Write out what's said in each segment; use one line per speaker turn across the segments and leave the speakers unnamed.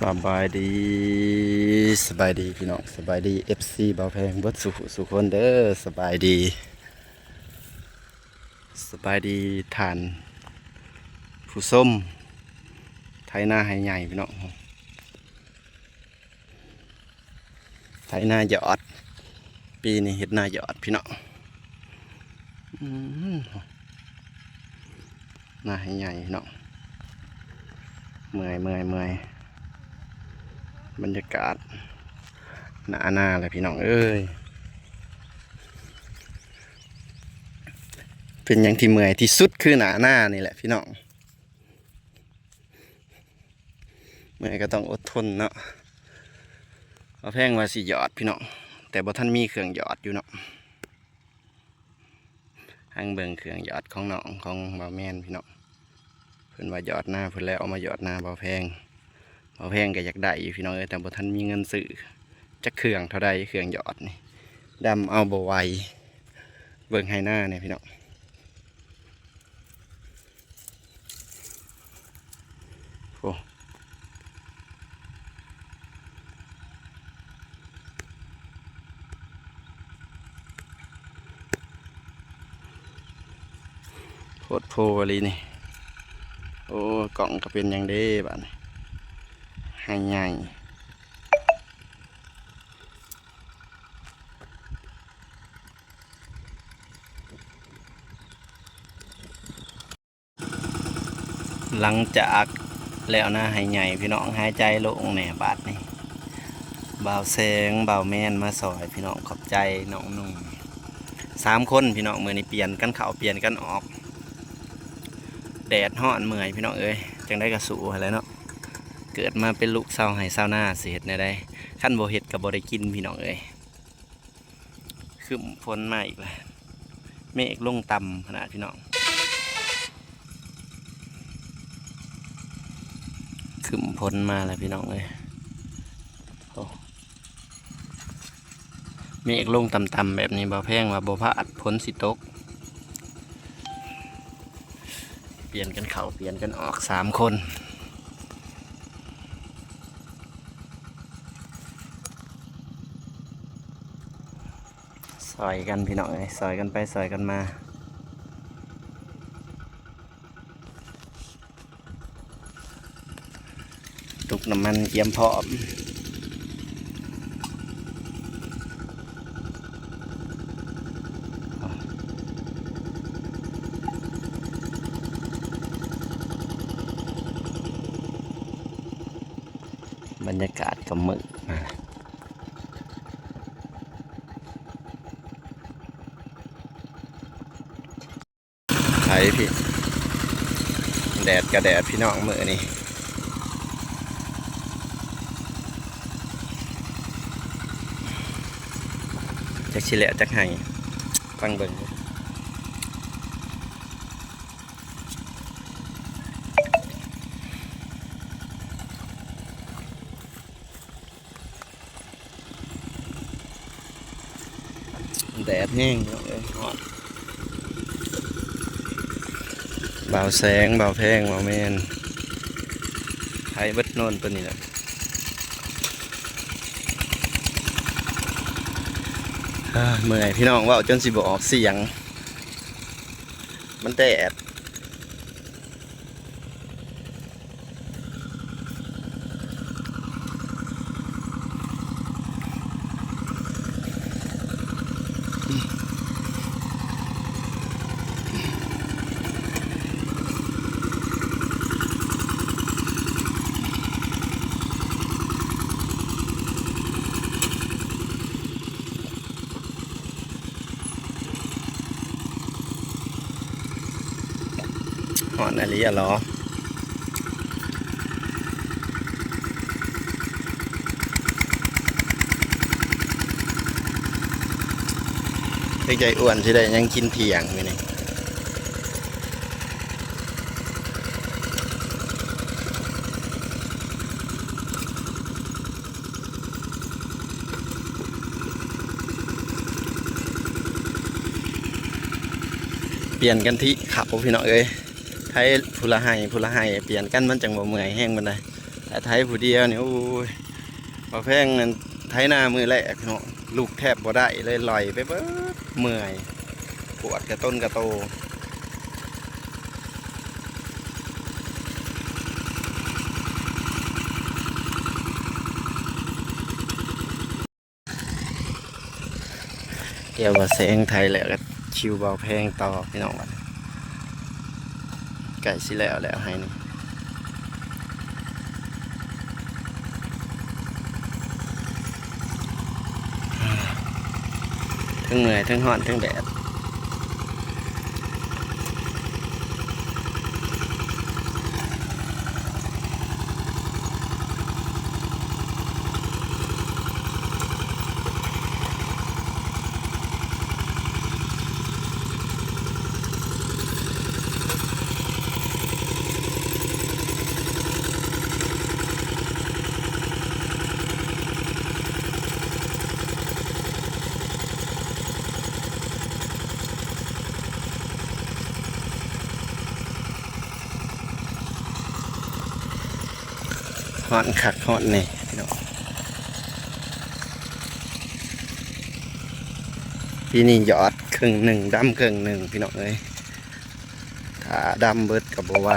สบายดีสบายดีพี่น้องสบายดีFC บ่าวแพงเบิดสุขคนเด้อสบายดีสบายดีทานผู้ส้มไถนาให้ใหญ่พี่น้องไถนาหยอดปีนี้เฮ็ดนาหยอดพี่น้องอืมนาให้ใหญ่พี่น้องเมื่อยบรรยากาศหน้าเลยพี่น้องเอ้ยเป็นอย่างที่เมื่อยที่สุดคือหน้านี่แหละพี่น้องเมื่อยก็ต้องอดทนเนาะเอาแพงว่าสิหยอดพี่น้องแต่บ่ท่านมีเครื่องหยอดอยู่เนาะทางเบิ่งเครื่องหยอดของน้องของบ่าวแม่นพี่น้องเพิ่นว่าหยอดหน้าเพิ่นแล้วเอามาหยอดหน้าบ่าวแพงก็อยากได้อยู่พี่น้องเอ้ยแต่บ่ท่านมีเงินซื้อจักเครื่องเท่าใดเครื่องหยอดนี่ดำเอาบ่ไหวเบิ่งให้หน้าเนี่ยพี่น้องโอ้โคตรโพอะไรนี่โอ้กล่องก็เป็นอย่างเด้บ้านให้ใหญ่หลังจากแล้วนะให้ใหญ่พี่น้องหายใจโล่งแหน่บาดนี่บ่าวแสงบ่าวแม่นมาซอยพี่น้องขอบใจน้องนุ่ง3 คนพี่น้องมือนี้เปลี่ยนกันเปลี่ยนกันออกแดดฮ้อนเมื่อยพี่น้องเอ้ยจังได้กระสูอะไรเนาะเกิดมาเป็นลูกเศร้าให้เศร้าหน้าเสียดในได้ขั้นโบเห็ดกับโบได้กินพี่น้องเอ้ยขึ้นฝนมาอีกแล้วเมฆลงต่ำขนาดพี่น้องขึ้นฝนมาแล้วพี่น้องเอ้ยเมฆลงต่ำๆแบบนี้บ่แพงว่าบ่พลาดฝนสิตกเปลี่ยนกันเปลี่ยนกันออก3 คนซอยกันพี่น้องซอยกันไปซอยกันมาตุกน้ำมันเตรียมพร้อมบรรยากาศกับมึกมาไถพี่แดดกับแดดพี่น้องมือนี่จักชิแหละจักไห้ฟังเบิ่งแดดแห้งเลยฮอดบ่าวแสงบ่าวแพงบ่าวแมนไทยเบิดโน่นตัวนี้แหละเมื่อยพี่น้องว่าจนสิบออกเสียงมันแดดหอนอะไรอะเหรอเด็กใจอ้วนสิได้ยังกินเถียงอยู่นี่เปลี่ยนกันที่ขับพี่น้องเอ้ยไทยพูละให้เปลี่ยนกันมันจังบ่เมื่อยแห้งมันเลยไท ไทยผู้เดียวเนี่ยโอ้ยบ่แพงนั่นไทยหน้ามือแรกเนาะลูกแทบบ่ได้เลยลอยไปเบิดเมื่อยปวดกระต้นกระโตเดี๋ยวว่าแสงไทยแล้วก็ชิวเบาแพงต่อพี่น้องวันไก่สิแล้วให้นี่ทั้งเหนื่อยทั้งร้อนทั้งแดดร้อนคักร้อนนี่พี่น้องปีนี้ยอดครึ่งหนึ่งดำครึ่งหนึ่งพี่น้องเอ้ยถ้าดำเบิดกับบัวไหว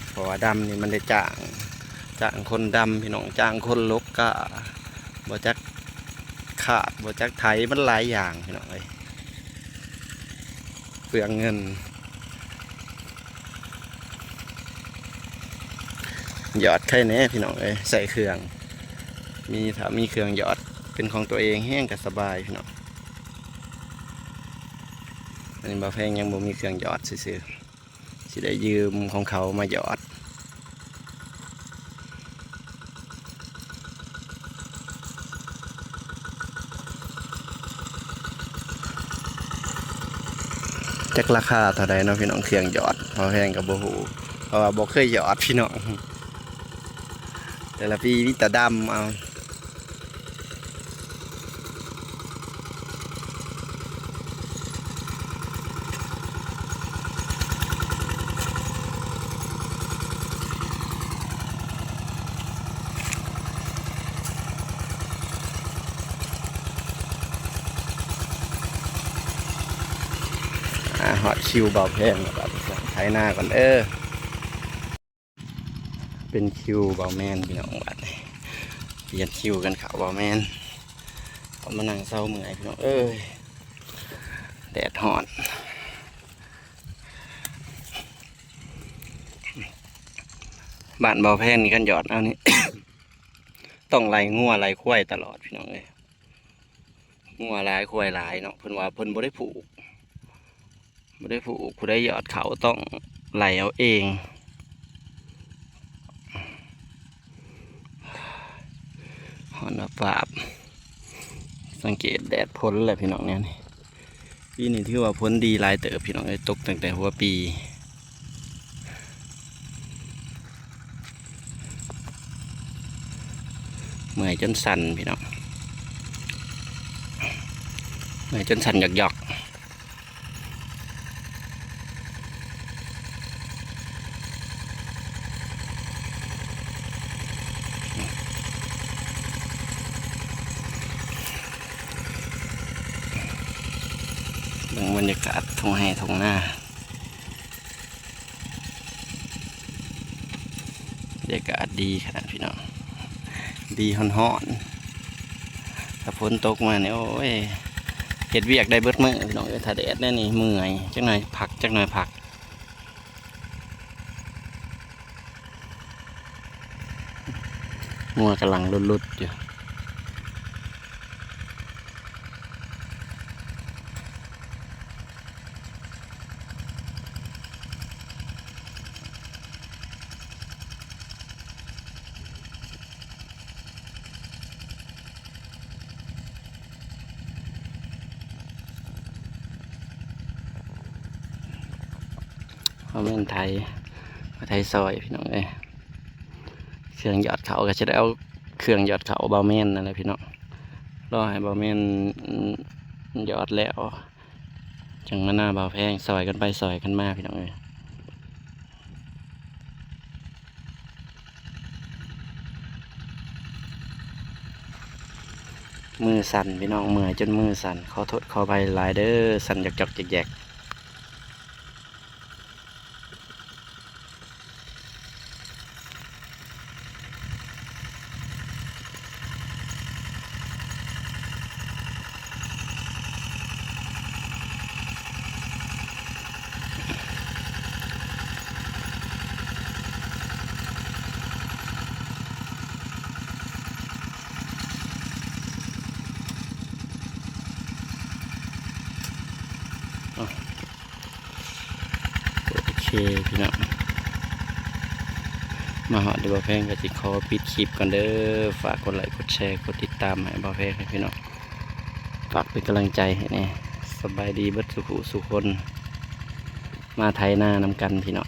เพราะว่าดำนี่มันได้จ้างคนดำพี่น้องจ้างคนลกก็บ่จักขาดบ่จักไถมันหลายอย่างพี่น้องเอ้ยเปลืองเงินหยอดไข่แน่พี่น้องเอ้ยใส่เครื่องถ้ามีเครื่องหยอดเป็นของตัวเองแห้งก็สบายพี่น้องอันนี้บ่แพงยังบ่มีเครื่องหยอดซื่อๆสิได้ยืมของเขามาหยอดจักราคาเท่าใดเนาะพี่น้องเครื่องหยอดบ่แพงกับบ่ฮู้เพราะว่าบ่เคยหยอดพี่น้องแต่ละปีมีแต่ดำเอาหอดคิวเบาแพงแบบไถหน้าก่อนเป็นคิวเบาแมนพี่น้องบัดเปลี่ยนคิวกันเขาเบาแมนเขามานั่งเศร้าเมื่อยพี่น้องแดดหอนบ้านเบาแพงนี่กันหยอดเอานี่ ต้องไล่งัวไล่ควายตลอดพี่น้องงัวหลายควายหลายเนาะเพิ่นว่าเพิ่นบ่ได้ผูกผู้ได้หยอดเขาต้องไล่เอาเองหอนปราบสังเกตแดดพ้นแหละพี่น้องเนี่ยปีนี้ที่ว่าพ้นดีหลายเติบพี่น้องตกตั้งแต่หัวปีเมื่อยจนสั่นพี่น้องเมื่อยจนสั่นหยอกบรรยากาศทุ่งไร่ทุ่งนาบรรยากาศดีขนาดพี่น้องดีฮ้อนๆถ้าฝนตกมาเนี่ยโอ้ยเห็ดเวียกได้เบิดมื้อพี่น้องถ้าแดดแน่นี่เมื่อยจักหน่อยพักงัวกำลังลุดๆอยู่เพราะเป็นไทยซอยพี่น้องเครื่องหยอดเขาก็จะได้เอาเครื่องหยอดเขาเบาแม่นนั่นแหละพี่น้องรอให้เบาแม่นหยอดแล้วจังมาหน้าเบาแพงซอยกันไปซอยกันมาพี่น้อง มือสั่นพี่น้องเมื่อยจนมือสั่นขอโทษขอไปหลายเด้อสั่นหยอกๆแยกๆโอเคพี่น้องมาหอดเดี๋ยวบ่าวแพงก็สิขอปิดคลิปก่อนเด้อฝากกดไลค์กดแชร์กดติดตามให้บ่าวแพงให้พี่น้องฝากเป็นกำลังใจให้แน่สบายดีเบิดสุขสุคนมาไทยหน้านำกันพี่น้อง